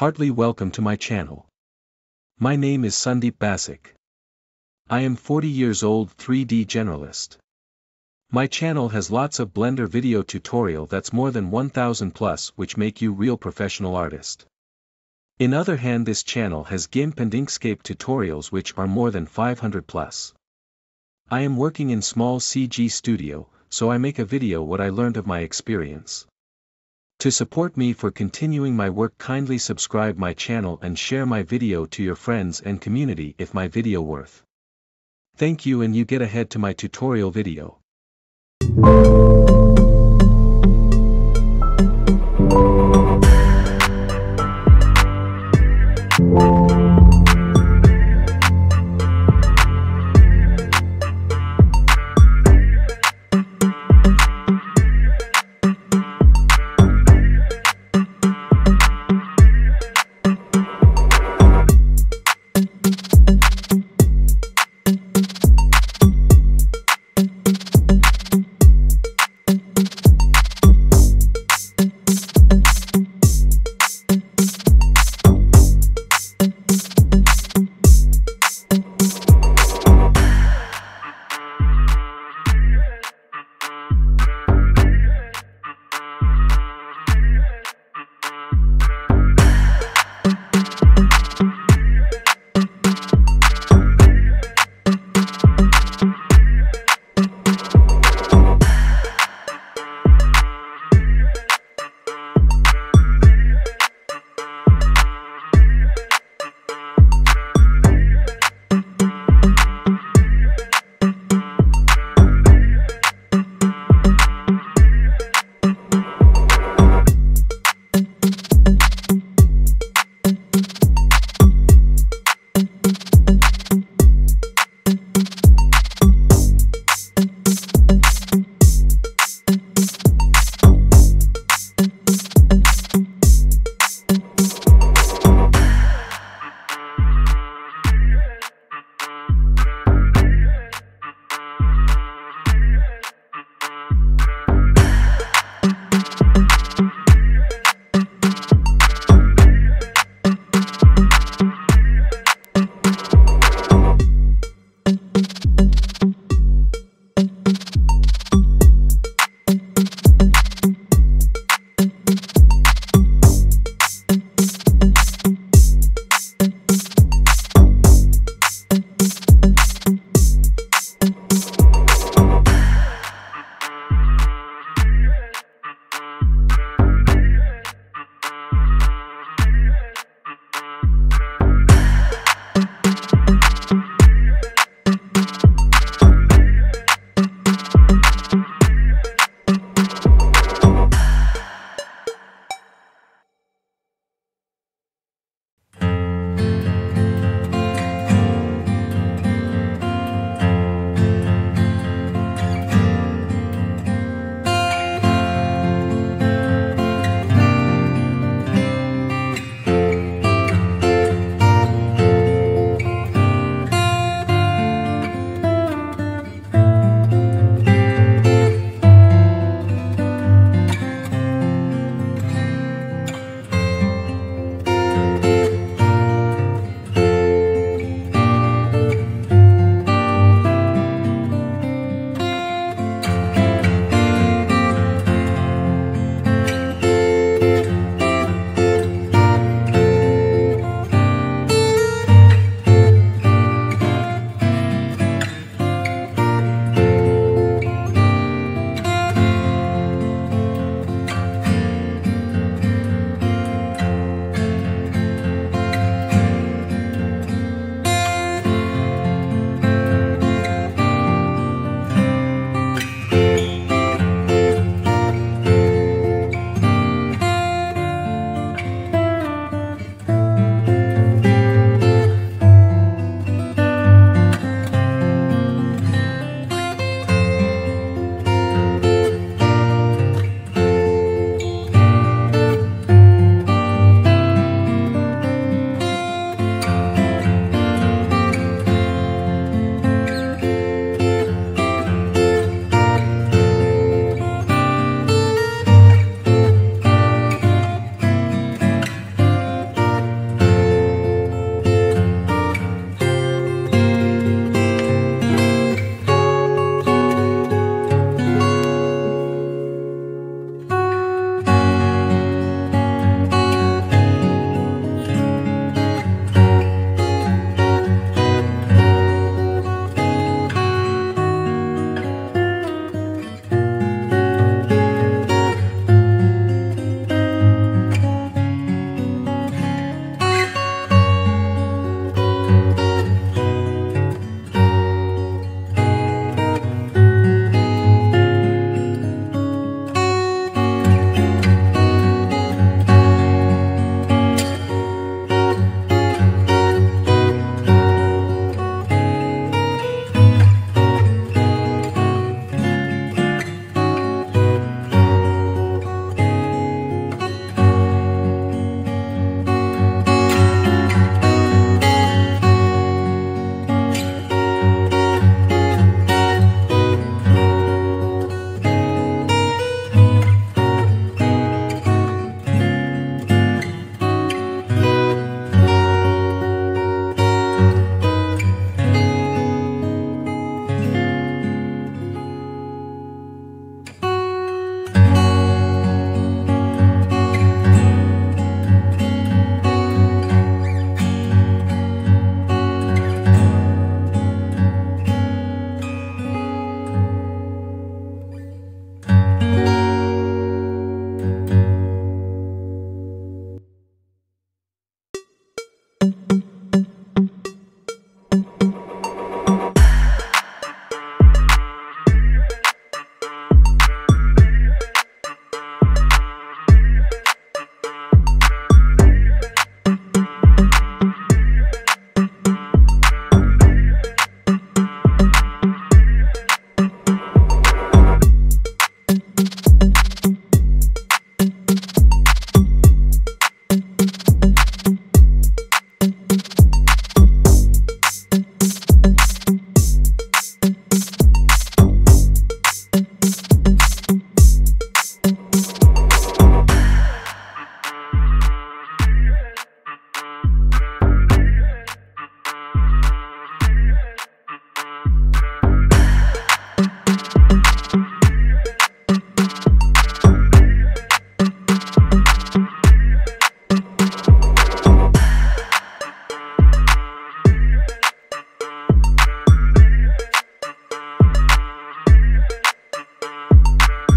Heartily welcome to my channel. My name is Sandeep Basic. I am 40 years old, 3D generalist. My channel has lots of Blender video tutorial that's more than 1000 plus which make you real professional artist. In other hand, this channel has GIMP and Inkscape tutorials which are more than 500 plus. I am working in small CG studio, so I make a video what I learned of my experience. To support me for continuing my work, kindly subscribe my channel and share my video to your friends and community if my video worth. Thank you, and you get ahead to my tutorial video.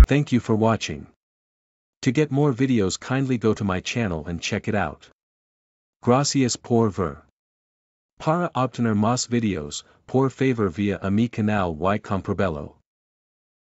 Thank you for watching. To get more videos kindly go to my channel and check it out. Gracias por ver. Para obtener más videos, por favor via a mi canal y comprabelo.